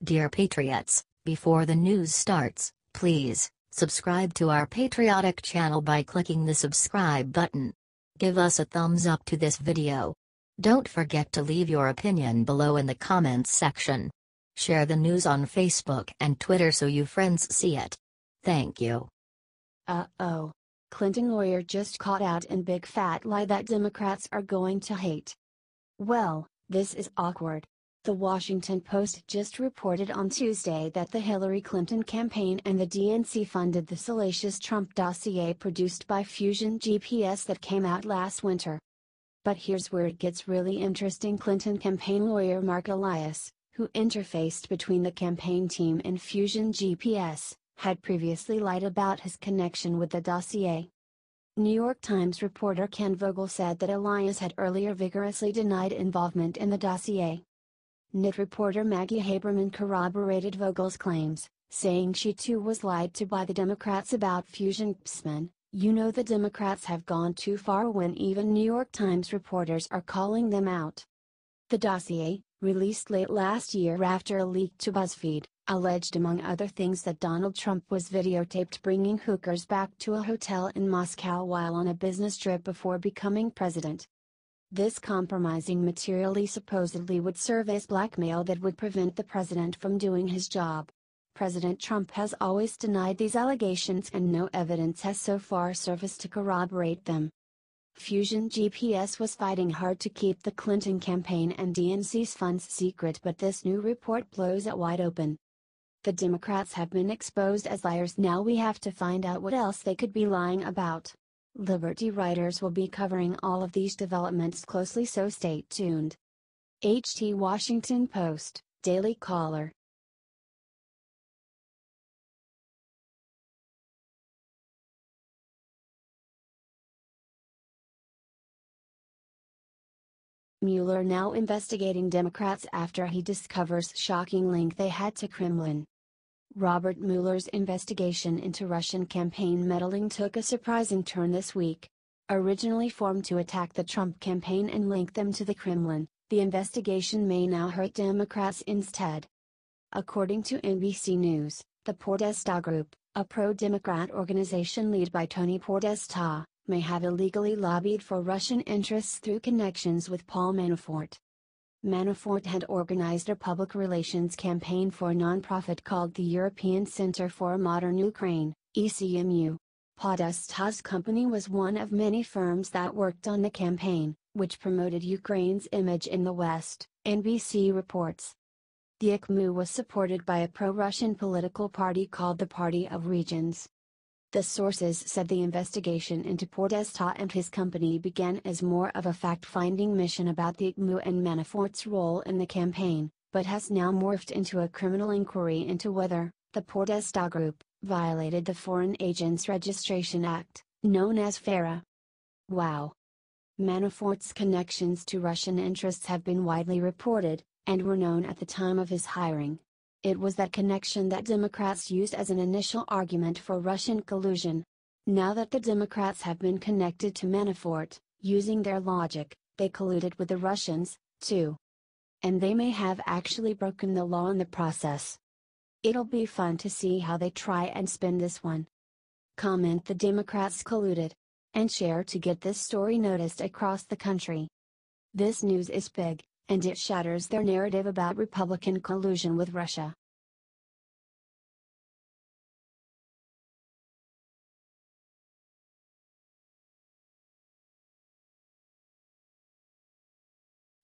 Dear Patriots, before the news starts, please subscribe to our patriotic channel by clicking the subscribe button. Give us a thumbs up to this video. Don't forget to leave your opinion below in the comments section. Share the news on Facebook and Twitter so you friends see it. Thank you. Uh-oh. Clinton lawyer just caught out in big fat lie that Democrats are going to hate. Well, this is awkward. The Washington Post just reported on Tuesday that the Hillary Clinton campaign and the DNC funded the salacious Trump dossier produced by Fusion GPS that came out last winter. But here's where it gets really interesting. Clinton campaign lawyer Marc Elias, who interfaced between the campaign team and Fusion GPS, had previously lied about his connection with the dossier. New York Times reporter Ken Vogel said that Elias had earlier vigorously denied involvement in the dossier. NIT reporter Maggie Haberman corroborated Vogel's claims, saying she too was lied to by the Democrats about Fusion GPSMan. You know, the Democrats have gone too far when even New York Times reporters are calling them out. The dossier, released late last year after a leak to BuzzFeed, alleged among other things that Donald Trump was videotaped bringing hookers back to a hotel in Moscow while on a business trip before becoming president. This compromising material supposedly would serve as blackmail that would prevent the president from doing his job. President Trump has always denied these allegations and no evidence has so far surfaced to corroborate them. Fusion GPS was fighting hard to keep the Clinton campaign and DNC's funds secret, but this new report blows it wide open. The Democrats have been exposed as liars. Now we have to find out what else they could be lying about. Liberty writers will be covering all of these developments closely, so stay tuned. HT Washington Post, Daily Caller. Mueller now investigating Democrats after he discovers shocking link they had to Kremlin. Robert Mueller's investigation into Russian campaign meddling took a surprising turn this week. Originally formed to attack the Trump campaign and link them to the Kremlin, the investigation may now hurt Democrats instead. According to NBC News, the Podesta Group, a pro-Democrat organization led by Tony Podesta, may have illegally lobbied for Russian interests through connections with Paul Manafort. Manafort had organized a public relations campaign for a nonprofit called the European Center for a Modern Ukraine, ECMU. Podesta's company was one of many firms that worked on the campaign, which promoted Ukraine's image in the West, NBC reports. The ECMU was supported by a pro-Russian political party called the Party of Regions. The sources said the investigation into Podesta and his company began as more of a fact-finding mission about the ECMU and Manafort's role in the campaign, but has now morphed into a criminal inquiry into whether the Podesta Group violated the Foreign Agents Registration Act, known as FARA. Wow! Manafort's connections to Russian interests have been widely reported, and were known at the time of his hiring. It was that connection that Democrats used as an initial argument for Russian collusion. Now that the Democrats have been connected to Manafort, using their logic, they colluded with the Russians, too. And they may have actually broken the law in the process. It'll be fun to see how they try and spin this one. Comment the Democrats colluded. And share to get this story noticed across the country. This news is big, and it shatters their narrative about Republican collusion with Russia.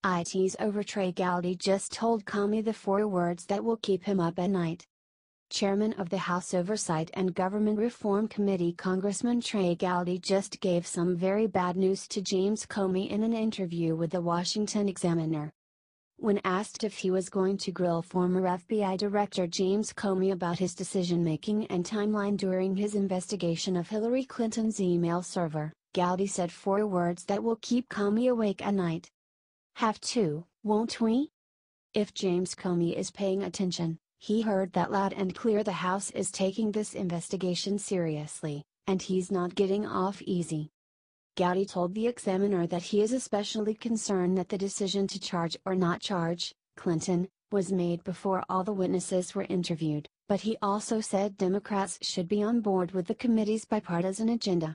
IT's over Trey Gowdy just told Comey the 4 words that will keep him up at night. Chairman of the House Oversight and Government Reform Committee Congressman Trey Gowdy just gave some very bad news to James Comey in an interview with the Washington Examiner. When asked if he was going to grill former FBI Director James Comey about his decision-making and timeline during his investigation of Hillary Clinton's email server, Gowdy said 4 words that will keep Comey awake at night. Have to, won't we? If James Comey is paying attention, he heard that loud and clear. The House is taking this investigation seriously, and he's not getting off easy. Gowdy told the Examiner that he is especially concerned that the decision to charge or not charge Clinton was made before all the witnesses were interviewed, but he also said Democrats should be on board with the committee's bipartisan agenda.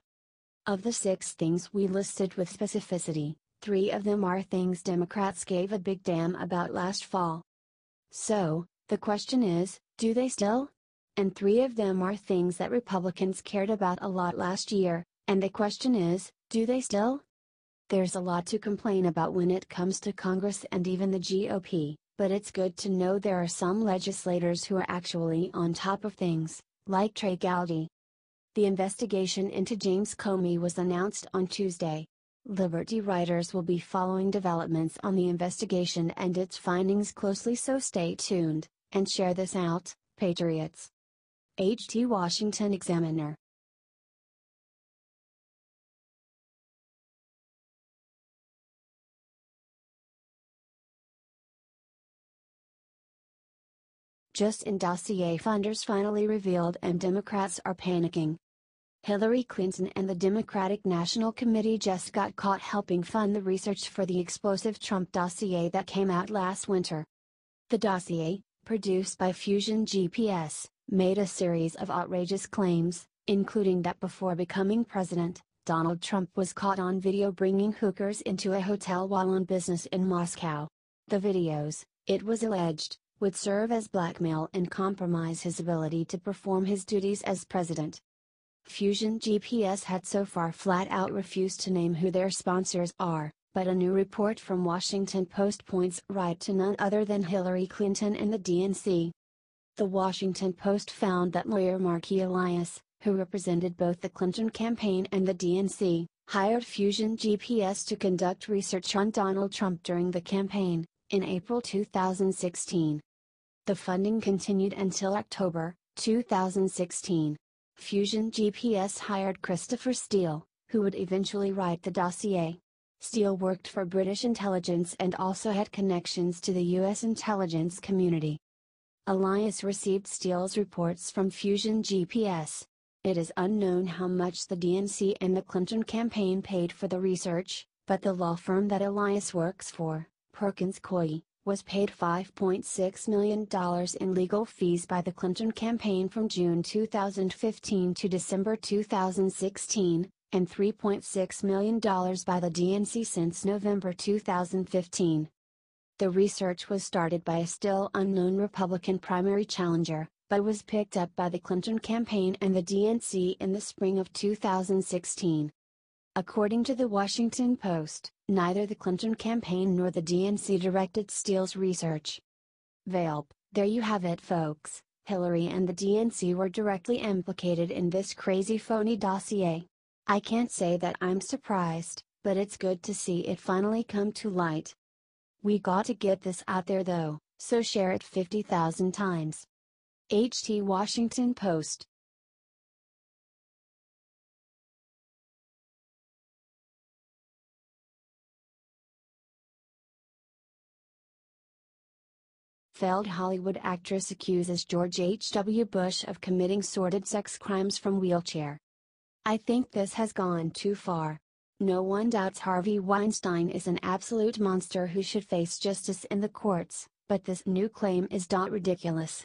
Of the 6 things we listed with specificity, 3 of them are things Democrats gave a big damn about last fall. So, the question is, do they still? And 3 of them are things that Republicans cared about a lot last year, and the question is, do they still? There's a lot to complain about when it comes to Congress and even the GOP, but it's good to know there are some legislators who are actually on top of things, like Trey Gowdy. The investigation into James Comey was announced on Tuesday. Liberty writers will be following developments on the investigation and its findings closely, so stay tuned, and share this out, patriots. HT Washington Examiner. Just in dossier funders finally revealed and Democrats are panicking. Hillary Clinton and the Democratic National Committee just got caught helping fund the research for the explosive Trump dossier that came out last winter. The dossier, produced by Fusion GPS, made a series of outrageous claims, including that before becoming president, Donald Trump was caught on video bringing hookers into a hotel while on business in Moscow. The videos, it was alleged, would serve as blackmail and compromise his ability to perform his duties as president. Fusion GPS had so far flat out refused to name who their sponsors are, but a new report from Washington Post points right to none other than Hillary Clinton and the DNC. The Washington Post found that lawyer Marc Elias, who represented both the Clinton campaign and the DNC, hired Fusion GPS to conduct research on Donald Trump during the campaign, in April 2016. The funding continued until October 2016. Fusion GPS hired Christopher Steele, who would eventually write the dossier. Steele worked for British intelligence and also had connections to the U.S. intelligence community. Elias received Steele's reports from Fusion GPS. It is unknown how much the DNC and the Clinton campaign paid for the research, but the law firm that Elias works for, Perkins Coie, was paid $5.6 million in legal fees by the Clinton campaign from June 2015 to December 2016, and $3.6 million by the DNC since November 2015. The research was started by a still unknown Republican primary challenger, but was picked up by the Clinton campaign and the DNC in the spring of 2016. According to the Washington Post, neither the Clinton campaign nor the DNC directed Steele's research. Velp, there you have it, folks. Hillary and the DNC were directly implicated in this crazy phony dossier. I can't say that I'm surprised, but it's good to see it finally come to light. We got to get this out there though, so share it 50,000 times. HT Washington Post. Failed Hollywood actress accuses George H.W. Bush of committing sordid sex crimes from wheelchair. I think this has gone too far. No one doubts Harvey Weinstein is an absolute monster who should face justice in the courts, but this new claim is ridiculous.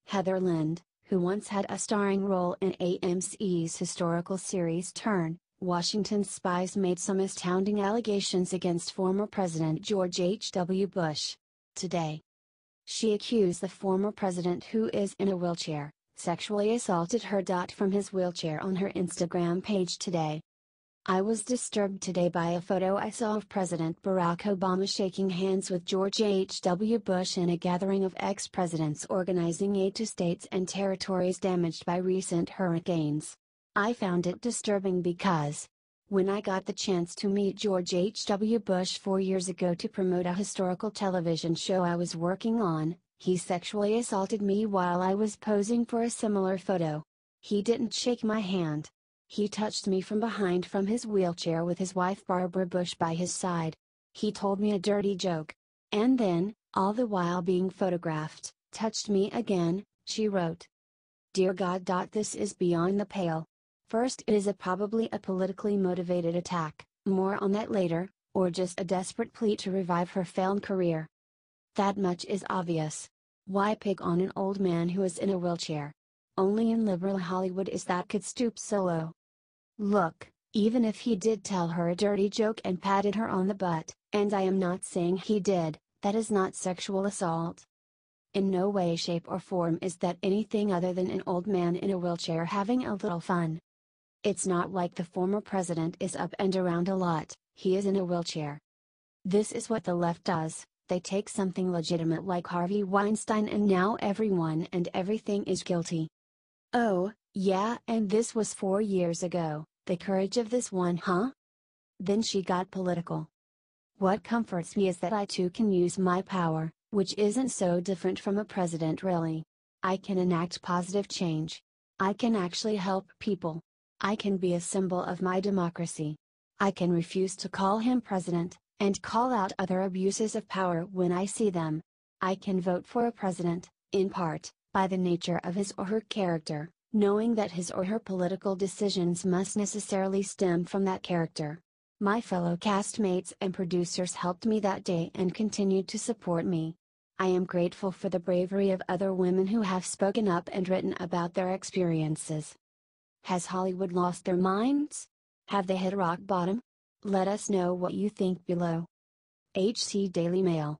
Heather Lind, who once had a starring role in AMC's historical series Turn, Washington's Spies, made some astounding allegations against former President George H.W. Bush. Today, she accused the former president, who is in a wheelchair, sexually assaulted her. From his wheelchair on her Instagram page today. I was disturbed today by a photo I saw of President Barack Obama shaking hands with George H.W. Bush in a gathering of ex-presidents organizing aid to states and territories damaged by recent hurricanes. I found it disturbing because, when I got the chance to meet George H.W. Bush 4 years ago to promote a historical television show I was working on, he sexually assaulted me while I was posing for a similar photo. He didn't shake my hand. He touched me from behind from his wheelchair with his wife Barbara Bush by his side. He told me a dirty joke. And then, all the while being photographed, touched me again, she wrote. Dear God. This is beyond the pale. First, it is probably a politically motivated attack, more on that later, or just a desperate plea to revive her failed career. That much is obvious. Why pick on an old man who is in a wheelchair? Only in liberal Hollywood is that could stoop so low. Look, even if he did tell her a dirty joke and patted her on the butt, and I am not saying he did, that is not sexual assault. In no way, shape, or form is that anything other than an old man in a wheelchair having a little fun. It's not like the former president is up and around a lot, he is in a wheelchair. This is what the left does. They take something legitimate like Harvey Weinstein and now everyone and everything is guilty. Oh, yeah, and this was 4 years ago, the courage of this one, huh? Then she got political. What comforts me is that I too can use my power, which isn't so different from a president really. I can enact positive change. I can actually help people. I can be a symbol of my democracy. I can refuse to call him president, and call out other abuses of power when I see them. I can vote for a president, in part, by the nature of his or her character, knowing that his or her political decisions must necessarily stem from that character. My fellow castmates and producers helped me that day and continued to support me. I am grateful for the bravery of other women who have spoken up and written about their experiences. Has Hollywood lost their minds? Have they hit rock bottom? Let us know what you think below. HC Daily Mail